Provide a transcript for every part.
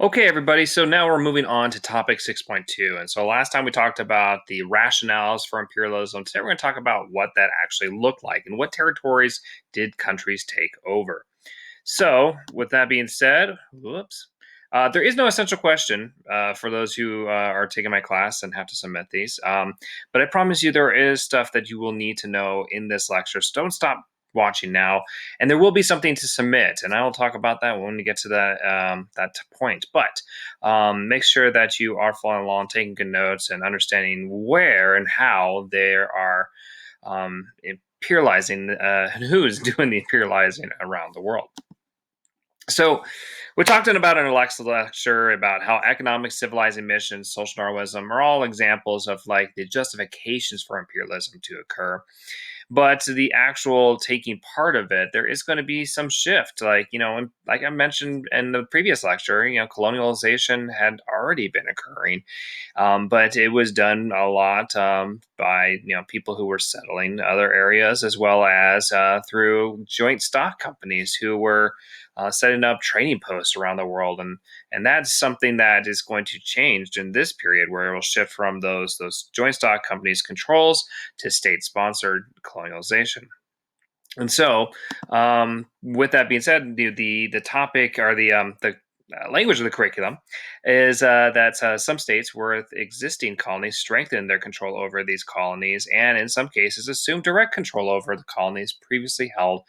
Okay, everybody. So now we're moving on to topic 6.2. And so last time we talked about the rationales for imperialism. Today we're going to talk about what that actually looked like and what territories did countries take over. So, with that being said, there is no essential question for those who are taking my class and have to submit these. But I promise you, there is stuff that you will need to know in this lecture. So don't stop watching now, and there will be something to submit, and I will talk about that when we get to that point. But make sure that you are following along, taking good notes, and understanding where and how there are imperializing and who is doing the imperializing around the world. So, we talked about in a lecture about how economic, civilizing missions, social Darwinism are all examples of like the justifications for imperialism to occur. But the actual taking part of it, there is going to be some shift. Like I mentioned in the previous lecture, colonialization had already been occurring, but it was done a lot by people who were settling other areas, as well as through joint stock companies who were setting up trading posts around the world, and that's something that is going to change in this period, where it will shift from those joint stock companies' controls to state-sponsored colonialization. And so, with that being said, the topic or the language of the curriculum is that some states with existing colonies strengthen their control over these colonies, and in some cases, assume direct control over the colonies previously held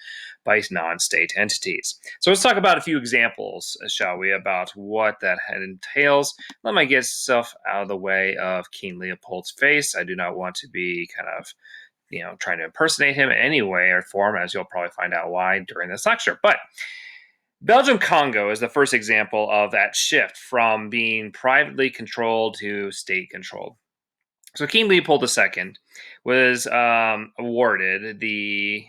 by non-state entities. So let's talk about a few examples, shall we, about what that entails. Let me get stuff out of the way of King Leopold's face. I do not want to be kind of trying to impersonate him in any way or form, as you'll probably find out why during this lecture. But Belgium Congo is the first example of that shift from being privately controlled to state controlled. So King Leopold II was awarded the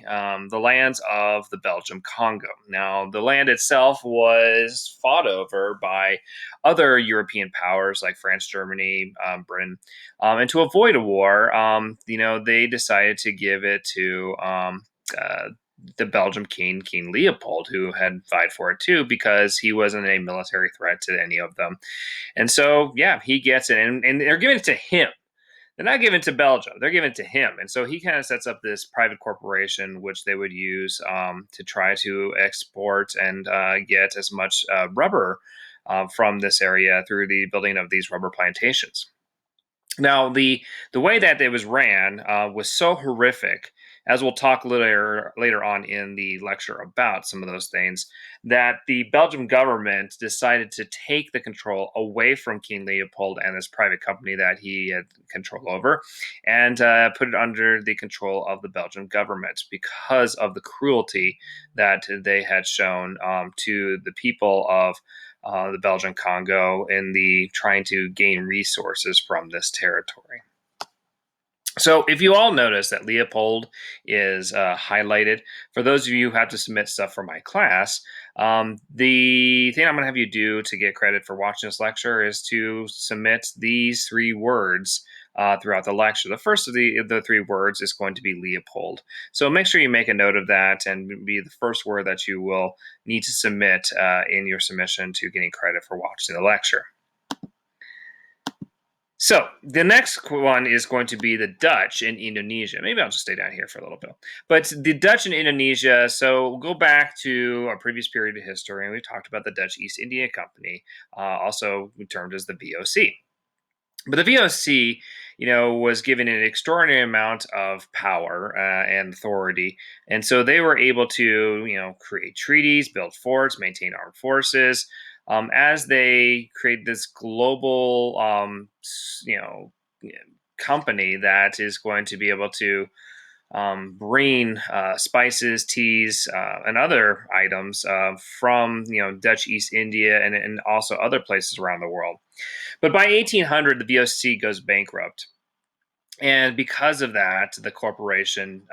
lands of the Belgium Congo. Now, the land itself was fought over by other European powers like France, Germany, Britain, and to avoid a war, they decided to give it to the Belgian King Leopold, who had vied for it too, because he wasn't a military threat to any of them. And so, yeah, he gets it, and they're giving it to him. They're not given to Belgium; they're given to him, and so he kind of sets up this private corporation, which they would use to try to export and get as much rubber from this area through the building of these rubber plantations. Now, the way that it was ran was so horrific, as we'll talk later on in the lecture about some of those things, that the Belgian government decided to take the control away from King Leopold and this private company that he had control over, and put it under the control of the Belgian government because of the cruelty that they had shown to the people of the Belgian Congo in the trying to gain resources from this territory. So, if you all notice that Leopold is highlighted, for those of you who have to submit stuff for my class, the thing I'm going to have you do to get credit for watching this lecture is to submit these three words throughout the lecture. The first of the three words is going to be Leopold. So make sure you make a note of that and be the first word that you will need to submit in your submission to getting credit for watching the lecture. So the next one is going to be the Dutch in Indonesia. Maybe I'll just stay down here for a little bit. But the Dutch in Indonesia, so we'll go back to our previous period of history, and we talked about the Dutch East India Company, also termed as the VOC. But the VOC, was given an extraordinary amount of power and authority, and so they were able to, create treaties, build forts, maintain armed forces, as they create this global, you know, company that is going to be able to bring spices, teas, and other items from Dutch East India and also other places around the world. But by 1800, the VOC goes bankrupt, and because of that, the corporation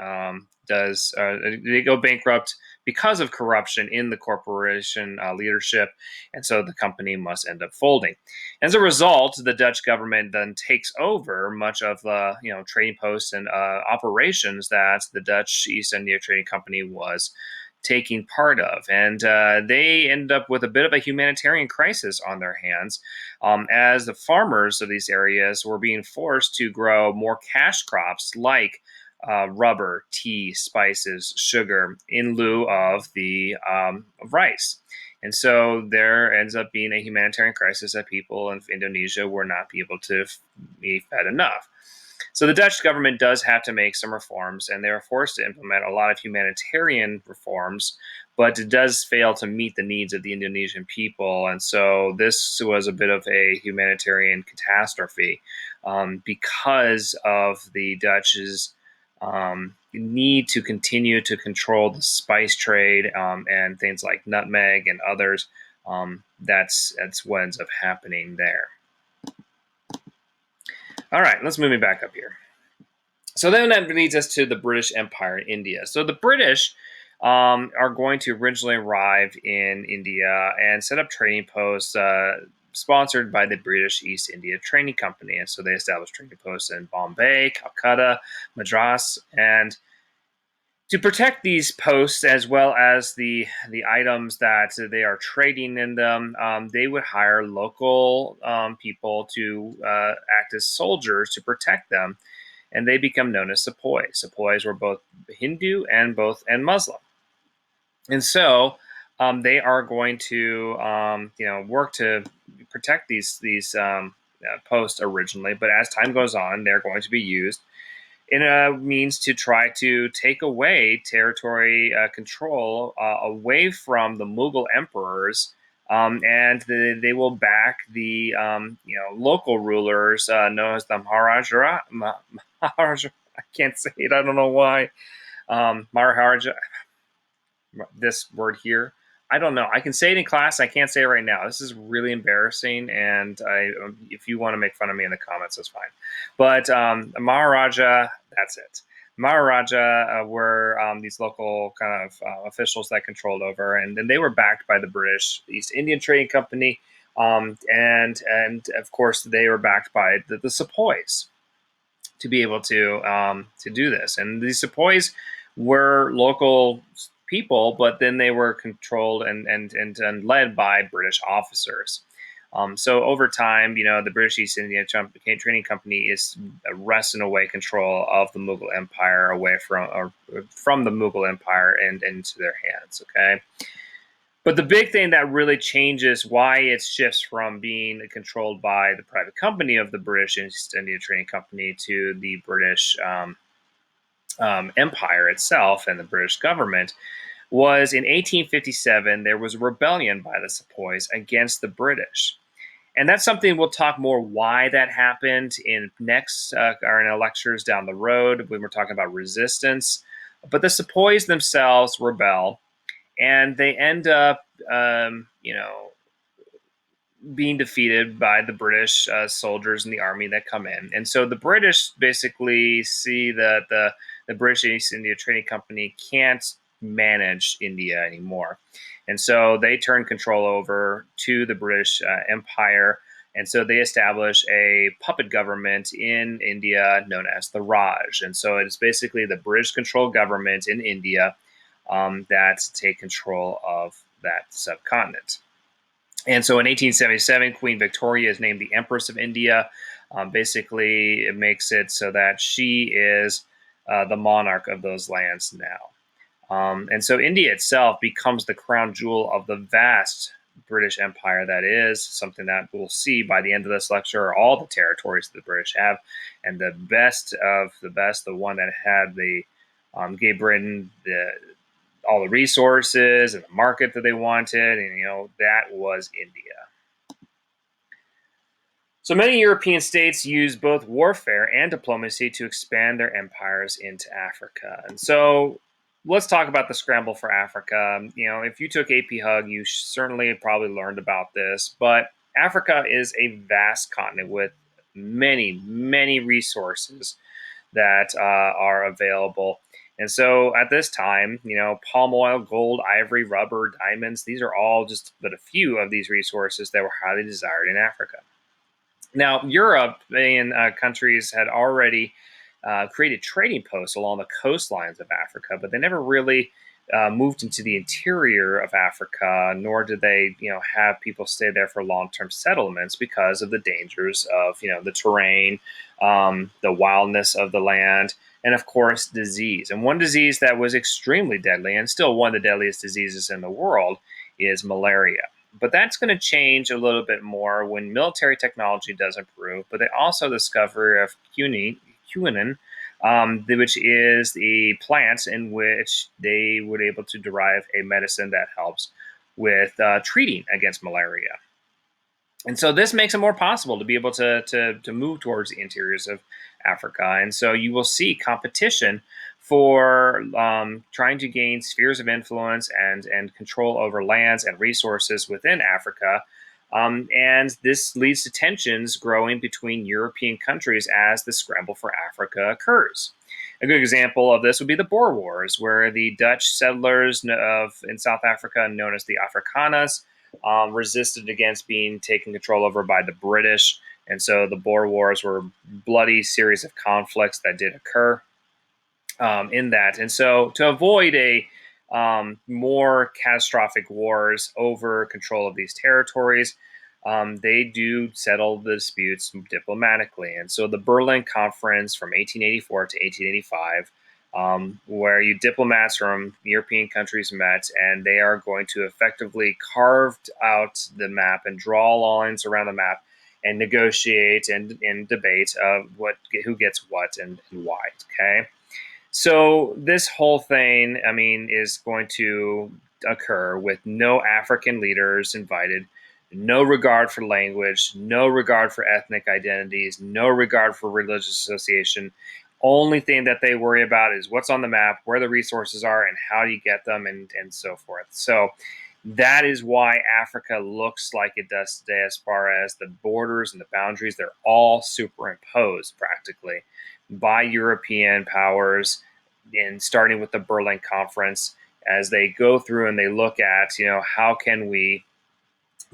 does they go bankrupt because of corruption in the corporation leadership, and so the company must end up folding. As a result, the Dutch government then takes over much of the trading posts and operations that the Dutch East India Trading Company was taking part of. And they end up with a bit of a humanitarian crisis on their hands, as the farmers of these areas were being forced to grow more cash crops like rubber, tea, spices, sugar, in lieu of the rice. And so there ends up being a humanitarian crisis that people in Indonesia were not able to be fed enough. So the Dutch government does have to make some reforms, and they are forced to implement a lot of humanitarian reforms, but it does fail to meet the needs of the Indonesian people. And so this was a bit of a humanitarian catastrophe, because of the Dutch's need to continue to control the spice trade, and things like nutmeg and others. That's what ends up happening there. All right, let's move it back up here. So then that leads us to the British Empire in India. So the British are going to originally arrive in India and set up trading posts sponsored by the British East India Trading Company. And so they established trading posts in Bombay, Calcutta, Madras, and to protect these posts as well as the items that they are trading in them, they would hire local people to act as soldiers to protect them, and they become known as sepoys. Sepoys were both Hindu and Muslim, and so they are going to work to protect these posts originally, but as time goes on, they're going to be used in a means to try to take away territory control away from the Mughal emperors, and they will back the local rulers known as the Maharaja. Maharaja. I can't say it. I don't know why. Maharaja. This word here. I don't know. I can say it in class. I can't say it right now. This is really embarrassing, and if you want to make fun of me in the comments, that's fine. But Maharaja, that's it. Maharaja were these local kind of officials that controlled over, and they were backed by the British East Indian Trading Company, and of course they were backed by the Sepoys to be able to do this. And the Sepoys were local people, but then they were controlled and led by British officers. So over time, the British East India Trading Company is wresting away control of the Mughal Empire away from the Mughal Empire and into their hands. Okay. But the big thing that really changes why it shifts from being controlled by the private company of the British East India Trading Company to the British Empire itself and the British government was in 1857, there was a rebellion by the Sepoys against the British. And that's something we'll talk more why that happened in next or in lectures down the road when we're talking about resistance. But the Sepoys themselves rebel, and they end up, being defeated by the British soldiers and the army that come in. And so the British basically see that the British East India Trading Company can't manage India anymore. And so they turn control over to the British Empire. And so they establish a puppet government in India known as the Raj. And so it's basically the British controlled government in India that take control of that subcontinent. And so in 1877, Queen Victoria is named the Empress of India. Basically, it makes it so that she is the monarch of those lands now. And so India itself becomes the crown jewel of the vast British Empire that is, something that we'll see by the end of this lecture are all the territories that the British have. And the best of the best, the one that had gave Britain all the resources and the market that they wanted, and that was India. So many European states use both warfare and diplomacy to expand their empires into Africa. And so let's talk about the scramble for Africa. If you took AP Hug, you certainly probably learned about this, but Africa is a vast continent with many, many resources that are available. And so at this time, palm oil, gold, ivory, rubber, diamonds, these are all just but a few of these resources that were highly desired in Africa. Now, European countries had already created trading posts along the coastlines of Africa, but they never really moved into the interior of Africa, nor did they, have people stay there for long-term settlements because of the dangers of, the terrain, the wildness of the land, and of course, disease. And one disease that was extremely deadly, and still one of the deadliest diseases in the world, is malaria. But that's going to change a little bit more when military technology does improve. But they also discover of quinine, which is the plant in which they were able to derive a medicine that helps with treating against malaria. And so this makes it more possible to be able to move towards the interiors of Africa. And so you will see competition for trying to gain spheres of influence and control over lands and resources within Africa. And this leads to tensions growing between European countries as the scramble for Africa occurs. A good example of this would be the Boer Wars, where the Dutch settlers in South Africa, known as the Afrikaners, resisted against being taken control over by the British. And so the Boer Wars were a bloody series of conflicts that did occur in that. And so to avoid a more catastrophic wars over control of these territories, they do settle the disputes diplomatically. And so the Berlin Conference from 1884 to 1885, where diplomats from European countries met, and they are going to effectively carve out the map and draw lines around the map and negotiate and debate who gets what and why. Okay. So this whole thing, is going to occur with no African leaders invited, no regard for language, no regard for ethnic identities, no regard for religious association. Only thing that they worry about is what's on the map, where the resources are, and how you get them, and so forth. So that is why Africa looks like it does today as far as the borders and the boundaries. They're all superimposed practically by European powers, and starting with the Berlin Conference, as they go through and they look at, how can we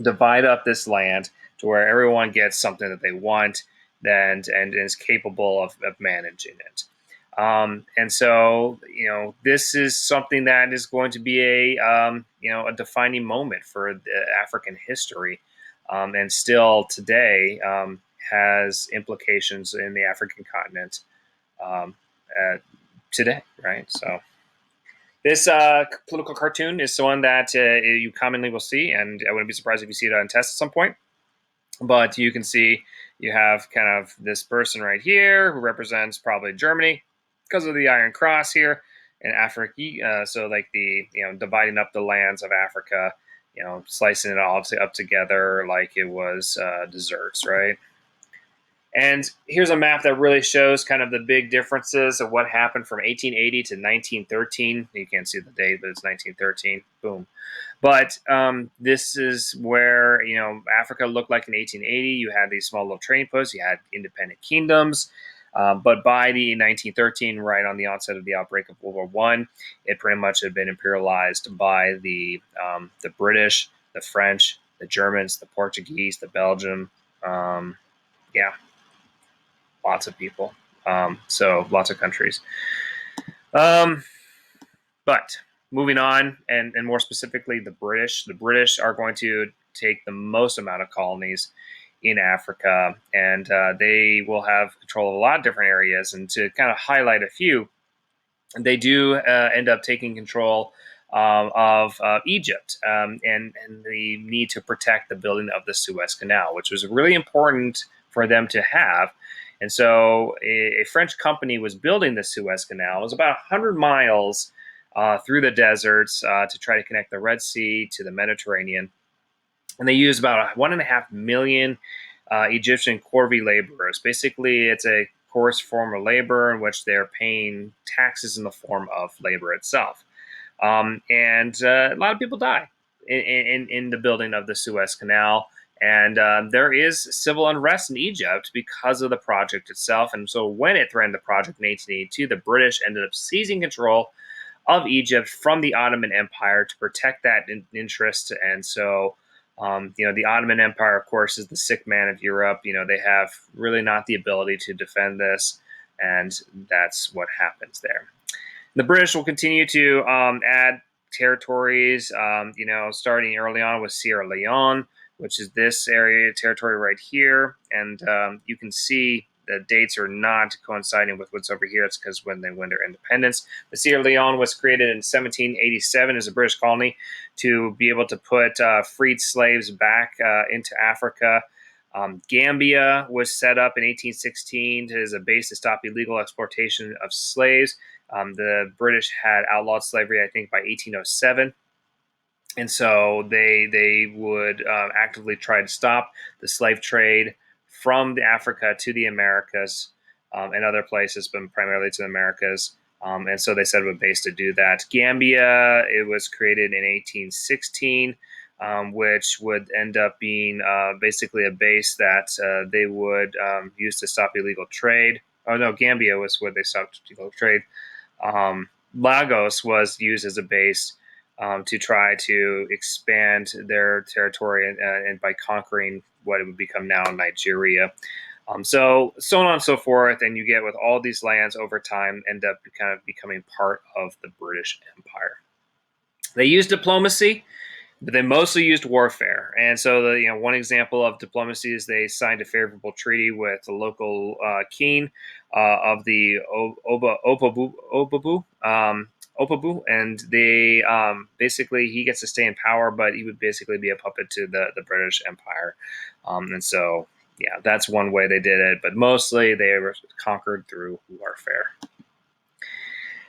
divide up this land to where everyone gets something that they want and is capable of managing it. And so, this is something that is going to be a defining moment for African history, and still today has implications in the African continent today, right? So this political cartoon is one that you commonly will see, and I wouldn't be surprised if you see it on test at some point. But you can see you have kind of this person right here who represents probably Germany because of the Iron Cross here, and Africa. So like dividing up the lands of Africa, slicing it all up together like it was desserts, right? And here's a map that really shows kind of the big differences of what happened from 1880 to 1913. You can't see the date, but it's 1913. Boom. But this is where, Africa looked like in 1880. You had these small little trading posts. You had independent kingdoms. But by the 1913, right on the onset of the outbreak of World War I, it pretty much had been imperialized by the British, the French, the Germans, the Portuguese, the Belgium. Yeah, lots of people. So lots of countries. But moving on, and more specifically, the British. The British are going to take the most amount of colonies in Africa, and they will have control of a lot of different areas. And to kind of highlight a few, they do end up taking control of Egypt, and the need to protect the building of the Suez Canal, which was really important for them to have. And so a French company was building the Suez Canal. It was about 100 miles through the deserts to try to connect the Red Sea to the Mediterranean. And they used about 1.5 million Egyptian corvée laborers. Basically, it's a coarse form of labor in which they're paying taxes in the form of labor itself. And a lot of people die in the building of the Suez Canal. And there is civil unrest in Egypt because of the project itself. And so when it threatened the project in 1882, the British ended up seizing control of Egypt from the Ottoman Empire to protect that interest. And so, the Ottoman Empire, of course, is the sick man of Europe. They have really not the ability to defend this, and that's what happens there. The British will continue to add territories, starting early on with Sierra Leone, which is this area territory right here. And you can see the dates are not coinciding with what's over here. It's because when they won their independence. But Sierra Leone was created in 1787 as a British colony to be able to put freed slaves back into Africa. Gambia was set up in 1816 as a base to stop illegal exploitation of slaves. The British had outlawed slavery, I think, by 1807. And so they would actively try to stop the slave trade from the Africa to the Americas and other places, but primarily to the Americas. And so they set up a base to do that. Gambia, it was created in 1816, which would end up being basically a base that they would use to stop illegal trade. Oh no, Gambia was where they stopped illegal trade. Lagos was used as a base to try to expand their territory and by conquering what would become now Nigeria. So on and so forth, and you get with all these lands over time end up kind of becoming part of the British Empire. They used diplomacy, but they mostly used warfare. And so, one example of diplomacy is they signed a favorable treaty with the local king of the Opabu, and they basically he gets to stay in power, but he would basically be a puppet to the British Empire. And so, yeah, that's one way they did it, but mostly they were conquered through warfare.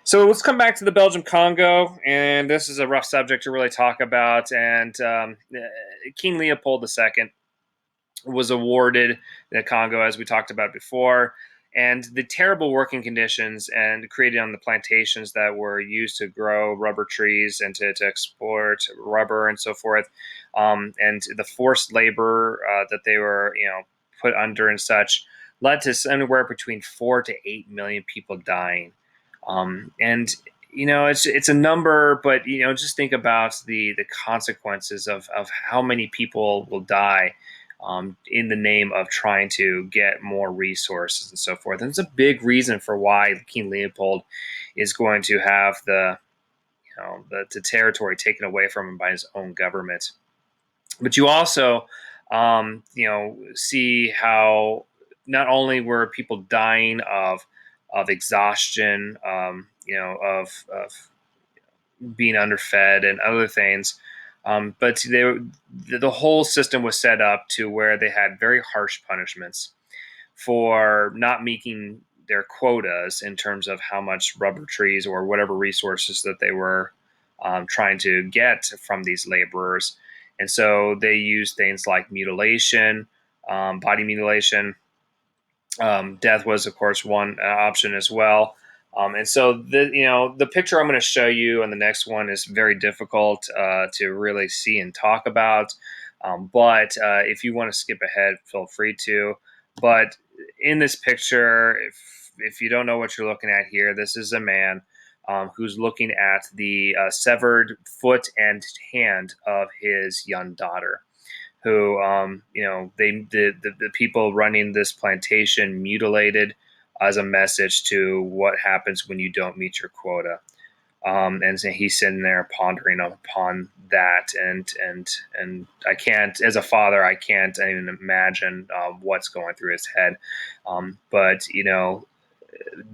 So let's come back to the Belgium Congo, and this is a rough subject to really talk about. And King Leopold II was awarded the Congo, as we talked about before, and the terrible working conditions and created on the plantations that were used to grow rubber trees and to export rubber and so forth, and the forced labor that they were put under and such led to anywhere between 4 to 8 million people dying. And it's a number, but just think about the consequences of how many people will die in the name of trying to get more resources and so forth. And it's a big reason for why King Leopold is going to have the territory taken away from him by his own government. But you also see how not only were people dying of exhaustion, of being underfed and other things, but the whole system was set up to where they had very harsh punishments for not meeting their quotas in terms of how much rubber trees or whatever resources that they were trying to get from these laborers. And so they used things like mutilation, body mutilation. Death was, of course, one option as well. And so the picture I'm going to show you on the next one is very difficult to really see and talk about. But if you want to skip ahead, feel free to. But in this picture, if you don't know what you're looking at here, this is a man who's looking at the severed foot and hand of his young daughter, who the people running this plantation mutilated as a message to what happens when you don't meet your quota. And so he's sitting there pondering upon that, and I can't, as a father, I can't even imagine what's going through his head. But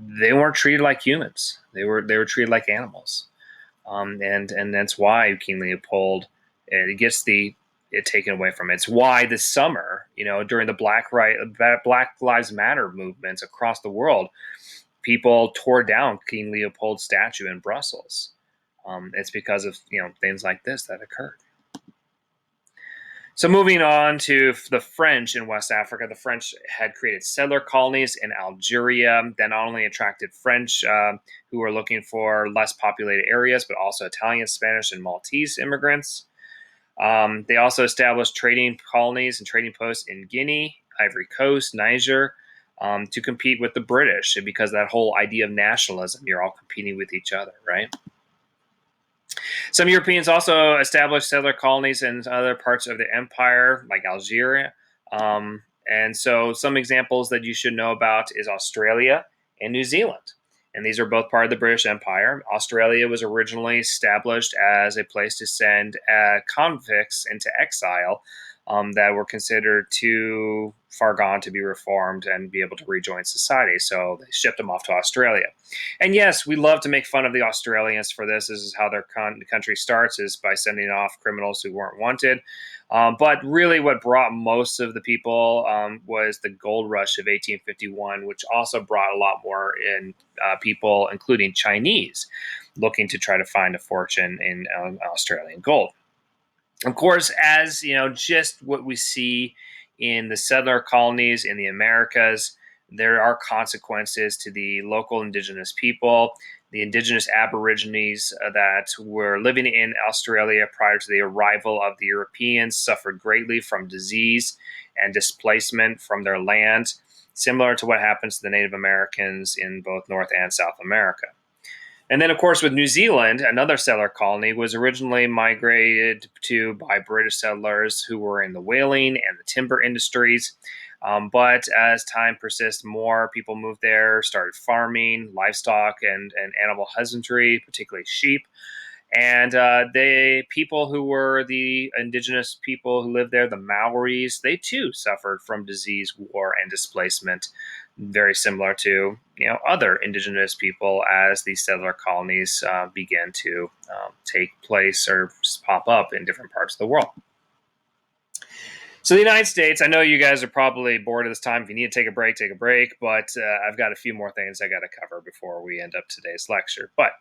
they weren't treated like humans; they were treated like animals, and that's why King Leopold gets it taken away from it. It's why this summer, during the Black Lives Matter movements across the world, people tore down King Leopold's statue in Brussels. It's because of things like this that occurred. So moving on to the French in West Africa, the French had created settler colonies in Algeria that not only attracted French who were looking for less populated areas, but also Italian, Spanish, and Maltese immigrants. They also established trading colonies and trading posts in Guinea, Ivory Coast, Niger, to compete with the British, because that whole idea of nationalism, you're all competing with each other, right? Some Europeans also established settler colonies in other parts of the empire, like Algeria. And so some examples that you should know about is Australia and New Zealand. and these are both part of the British Empire. Australia was originally established as a place to send convicts into exile that were considered too far gone to be reformed and be able to rejoin society. So they shipped them off to Australia. And yes, we love to make fun of the Australians for this. This is how their country starts, is by sending off criminals who weren't wanted. But really, what brought most of the people was the gold rush of 1851, which also brought a lot more in people, including Chinese, looking to try to find a fortune in Australian gold. Of course, as you know, just what we see in the settler colonies in the Americas, there are consequences to the local indigenous people. The indigenous aborigines that were living in Australia prior to the arrival of the Europeans suffered greatly from disease and displacement from their land, similar to what happens to the Native Americans in both North and South America. And then, of course, with New Zealand, another settler colony was originally migrated to by British settlers who were in the whaling and the timber industries. But as time persists, more people moved there, started farming, livestock, and animal husbandry, particularly sheep. And the people who were the indigenous people who lived there, the Maoris, they too suffered from disease, war, and displacement, very similar to other indigenous people as these settler colonies began to take place or pop up in different parts of the world. So the United States, I know you guys are probably bored at this time. If you need to take a break, take a break. But I've got a few more things I got to cover before we end up today's lecture. But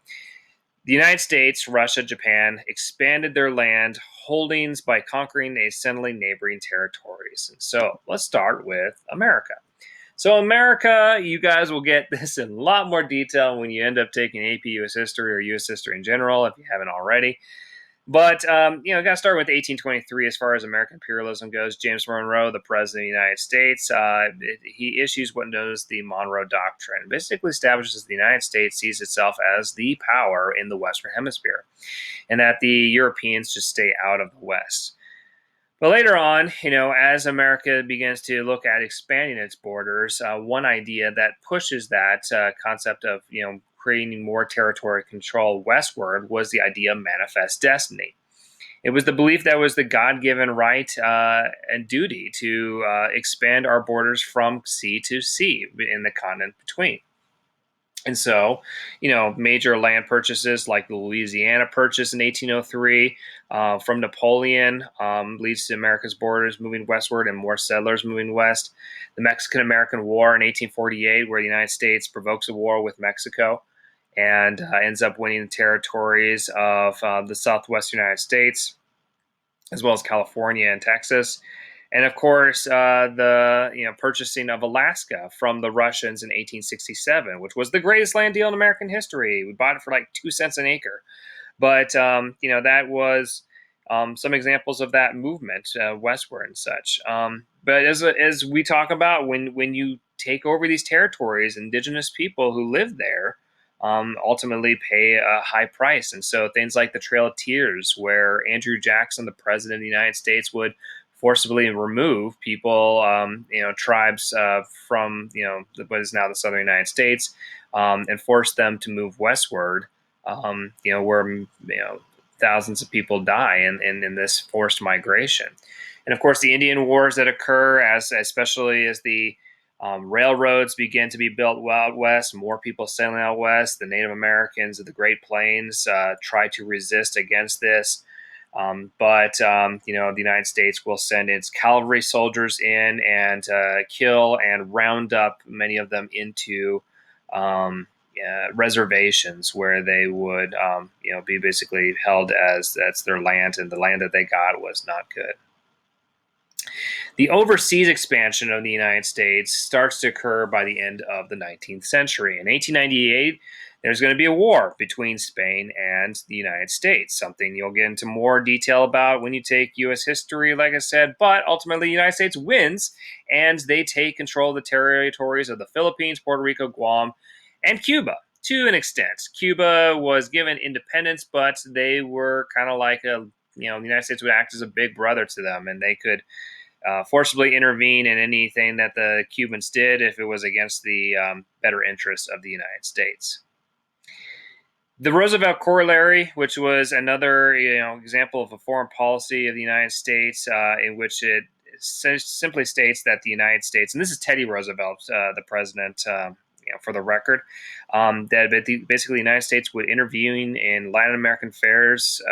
the United States, Russia, Japan expanded their land holdings by conquering essentially neighboring territories. And so let's start with America. So America, you guys will get this in a lot more detail when you end up taking AP U.S. history or U.S. history in general, if you haven't already. But, got to start with 1823 as far as American imperialism goes. James Monroe, the President of the United States, he issues what known as the Monroe Doctrine. It basically establishes the United States sees itself as the power in the Western Hemisphere, and that the Europeans should stay out of the West. But later on, as America begins to look at expanding its borders, one idea that pushes that concept of, creating more territory control westward was the idea of manifest destiny. It was the belief that was the God-given right and duty to expand our borders from sea to sea in the continent between. And so, major land purchases like the Louisiana Purchase in 1803 from Napoleon leads to America's borders moving westward and more settlers moving west. The Mexican-American War in 1848, where the United States provokes a war with Mexico and ends up winning the territories of the southwestern United States, as well as California and Texas. And of course, the purchasing of Alaska from the Russians in 1867, which was the greatest land deal in American history. We bought it for like 2 cents an acre. But that was some examples of that movement westward and such. But as we talk about, when you take over these territories, indigenous people who live there ultimately pay a high price. And so things like the Trail of Tears, where Andrew Jackson, the president of the United States, would forcibly remove people, tribes from, what is now the southern United States, and force them to move westward, where, thousands of people die in this forced migration. And of course, the Indian Wars that occur, especially as the railroads begin to be built out west, more people settling out west. The Native Americans of the Great Plains try to resist against this. But the United States will send its cavalry soldiers in and kill and round up many of them into reservations where they would, be basically held as that's their land, and the land that they got was not good. The overseas expansion of the United States starts to occur by the end of the 19th century. In 1898, there's going to be a war between Spain and the United States, something you'll get into more detail about when you take U.S. history, like I said. But ultimately, the United States wins, and they take control of the territories of the Philippines, Puerto Rico, Guam, and Cuba to an extent. Cuba was given independence, but they were kind of like the United States would act as a big brother to them, and they could forcibly intervene in anything that the Cubans did if it was against the better interests of the United States. The Roosevelt Corollary, which was another example of a foreign policy of the United States, in which it simply states that the United States, and this is Teddy Roosevelt, the president, for the record, that basically the United States would intervene in Latin American affairs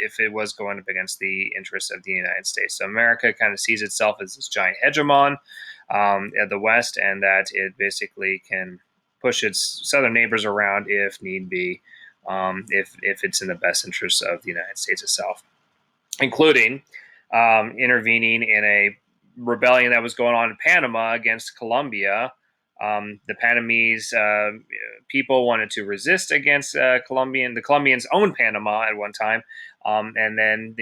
if it was going up against the interests of the United States. So America kind of sees itself as this giant hegemon at the West, and that it basically can push its southern neighbors around if need be, if it's in the best interest of the United States itself, including intervening in a rebellion that was going on in Panama against Colombia. The Panamese people wanted to resist against the Colombians owned Panama at one time, and then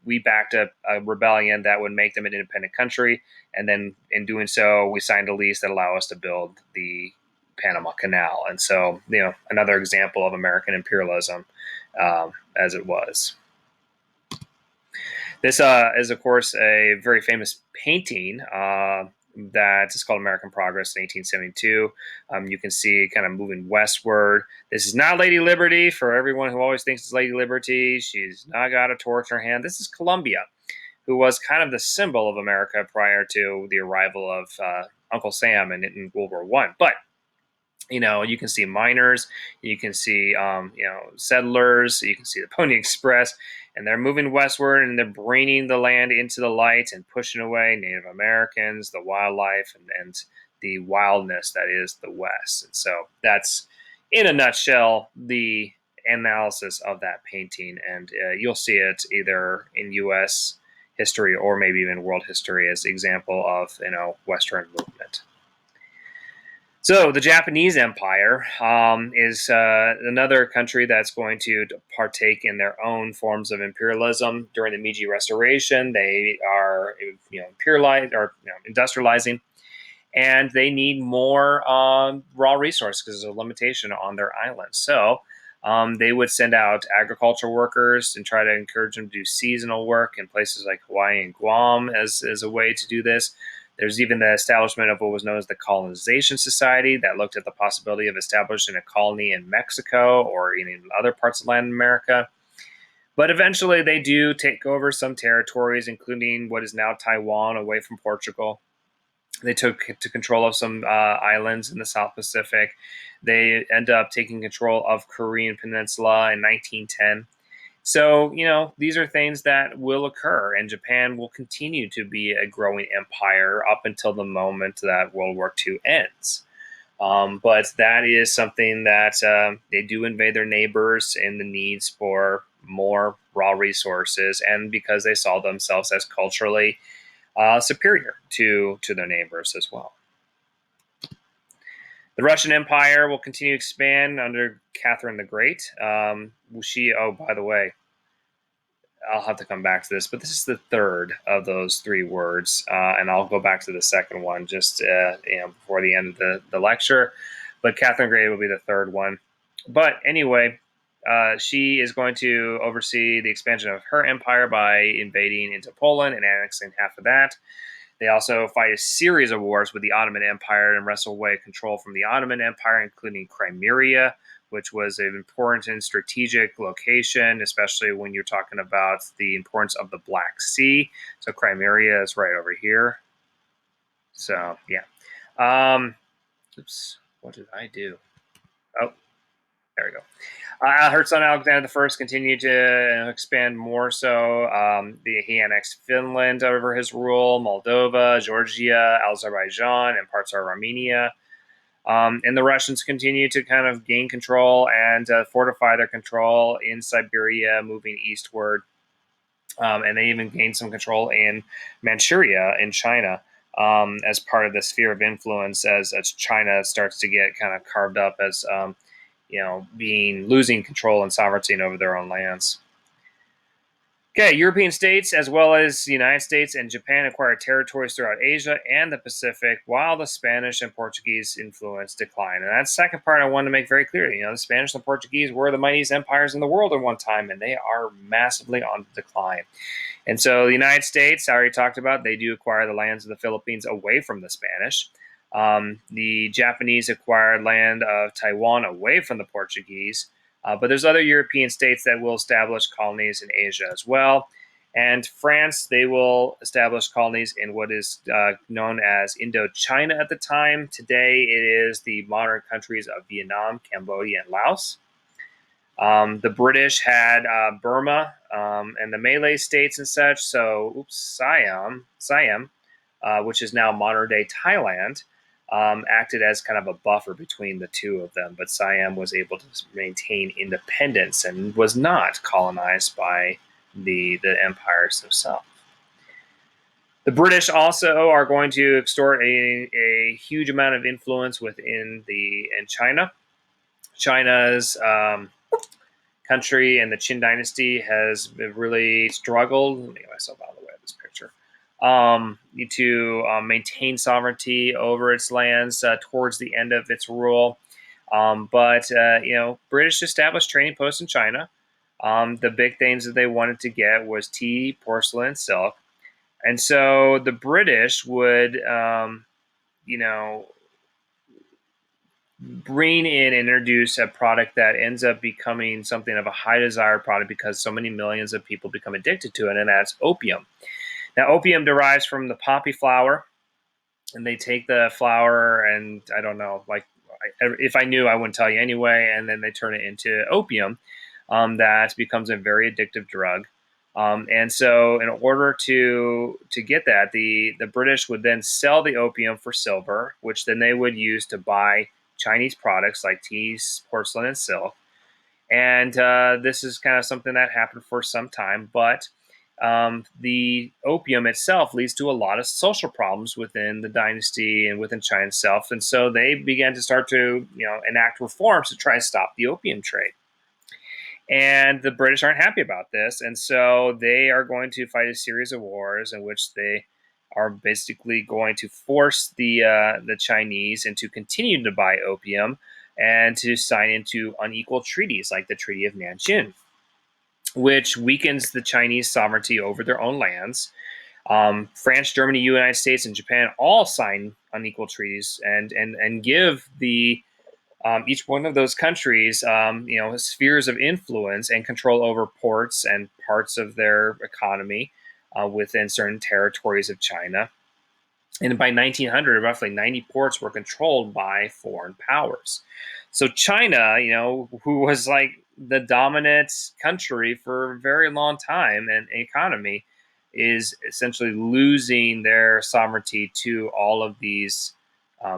we backed up a rebellion that would make them an independent country, and then in doing so, we signed a lease that allowed us to build the Panama Canal. And so, another example of American imperialism as it was. This is, of course, a very famous painting that is called American Progress in 1872. You can see kind of moving westward. This is not Lady Liberty, for everyone who always thinks it's Lady Liberty. She's not got a torch in her hand. This is Columbia, who was kind of the symbol of America prior to the arrival of Uncle Sam in World War I. But you can see miners, you can see, settlers, you can see the Pony Express, and they're moving westward and they're bringing the land into the light and pushing away Native Americans, the wildlife, and the wildness that is the West. And so that's, in a nutshell, the analysis of that painting. And you'll see it either in U.S. history or maybe even world history as an example of, Western movement. So the Japanese Empire is another country that's going to partake in their own forms of imperialism during the Meiji Restoration. They are, industrializing, and they need more raw resources because there's a limitation on their islands. So they would send out agricultural workers and try to encourage them to do seasonal work in places like Hawaii and Guam as a way to do this. There's even the establishment of what was known as the Colonization Society that looked at the possibility of establishing a colony in Mexico or in other parts of Latin America. But eventually they do take over some territories, including what is now Taiwan, away from Portugal. They took control of some islands in the South Pacific. They end up taking control of Korean Peninsula in 1910. So, these are things that will occur, and Japan will continue to be a growing empire up until the moment that World War II ends. But that is something that they do invade their neighbors in the needs for more raw resources, and because they saw themselves as culturally superior to their neighbors as well. The Russian Empire will continue to expand under Catherine the Great. By the way, I'll have to come back to this, but this is the third of those three words, and I'll go back to the second one just before the end of the lecture. But Catherine the Great will be the third one. But anyway, she is going to oversee the expansion of her empire by invading into Poland and annexing half of that. They also fight a series of wars with the Ottoman Empire and wrestle away control from the Ottoman Empire, including Crimea, which was an important strategic location, especially when you're talking about the importance of the Black Sea. So Crimea is right over here. So, yeah. Oops, what did I do? Oh, there we go. Her son Alexander I continued to expand more so. He annexed Finland over his rule, Moldova, Georgia, Azerbaijan, and parts of Armenia. And the Russians continue to kind of gain control and fortify their control in Siberia, moving eastward. And they even gained some control in Manchuria in China as part of the sphere of influence as China starts to get kind of carved up as losing control and sovereignty over their own lands. Okay, European states, as well as the United States and Japan, acquired territories throughout Asia and the Pacific, while the Spanish and Portuguese influence declined. And that's the second part I wanted to make very clear. The Spanish and Portuguese were the mightiest empires in the world at one time, and they are massively on the decline. And so the United States, I already talked about, they do acquire the lands of the Philippines away from the Spanish. The Japanese acquired land of Taiwan away from the Portuguese. But there's other European states that will establish colonies in Asia as well. And France, they will establish colonies in what is known as Indochina at the time. Today, it is the modern countries of Vietnam, Cambodia, and Laos. The British had Burma and the Malay states and such. So, Siam, which is now modern day Thailand, acted as kind of a buffer between the two of them. But Siam was able to maintain independence and was not colonized by the empires themselves. The British also are going to extort a huge amount of influence in China. China's country and the Qin dynasty has really struggled. Let me get myself out of the way of this picture. To maintain sovereignty over its lands towards the end of its rule. But British established trading posts in China. The big things that they wanted to get was tea, porcelain, silk. And so the British would, bring in and introduce a product that ends up becoming something of a high desired product because so many millions of people become addicted to it, and that's opium. Now, opium derives from the poppy flower, and they take the flower, and I don't know, if I knew, I wouldn't tell you anyway, and then they turn it into opium. That becomes a very addictive drug. And so in order to get that, the British would then sell the opium for silver, which then they would use to buy Chinese products like teas, porcelain, and silk. And this is kind of something that happened for some time, but the opium itself leads to a lot of social problems within the dynasty and within China itself. And so they began to start to enact reforms to try and stop the opium trade. And the British aren't happy about this, and so they are going to fight a series of wars in which they are basically going to force the Chinese into continue to buy opium and to sign into unequal treaties like the Treaty of Nanjing, which weakens the Chinese sovereignty over their own lands. France, Germany, United States, and Japan all sign unequal treaties and give the each one of those countries, spheres of influence and control over ports and parts of their economy within certain territories of China. And by 1900, roughly 90 ports were controlled by foreign powers. So China, who was like the dominant country for a very long time and economy, is essentially losing their sovereignty to all of these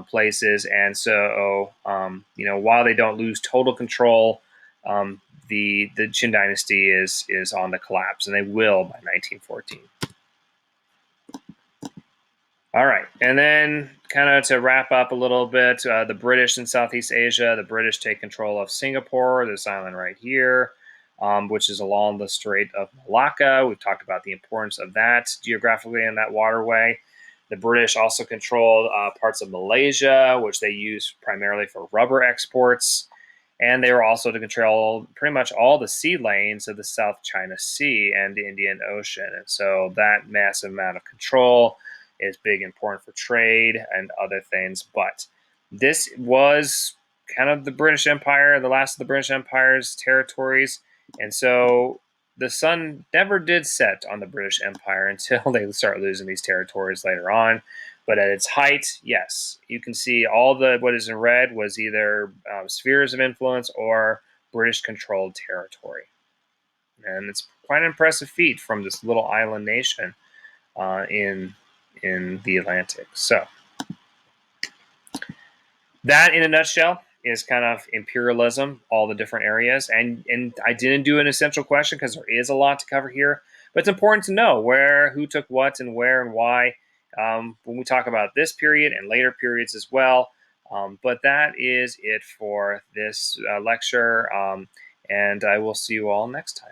places. And so, while they don't lose total control, the Qin dynasty is on the collapse, and they will by 1914. All right, and then kind of to wrap up a little bit, the British in Southeast Asia, the British take control of Singapore, this island right here, which is along the Strait of Malacca. We've talked about the importance of that geographically in that waterway. The British also controlled parts of Malaysia, which they used primarily for rubber exports. And they were also to control pretty much all the sea lanes of the South China Sea and the Indian Ocean. And so that massive amount of control is big and important for trade and other things. But this was kind of the British Empire, the last of the British Empire's territories. And so the sun never did set on the British Empire until they start losing these territories later on. But at its height, yes, you can see all what is in red was either spheres of influence or British-controlled territory. And it's quite an impressive feat from this little island nation in the Atlantic. So that, in a nutshell, is kind of imperialism, all the different areas. And I didn't do an essential question because there is a lot to cover here. But it's important to know who took what and where and why when we talk about this period and later periods as well. But that is it for this lecture. And I will see you all next time.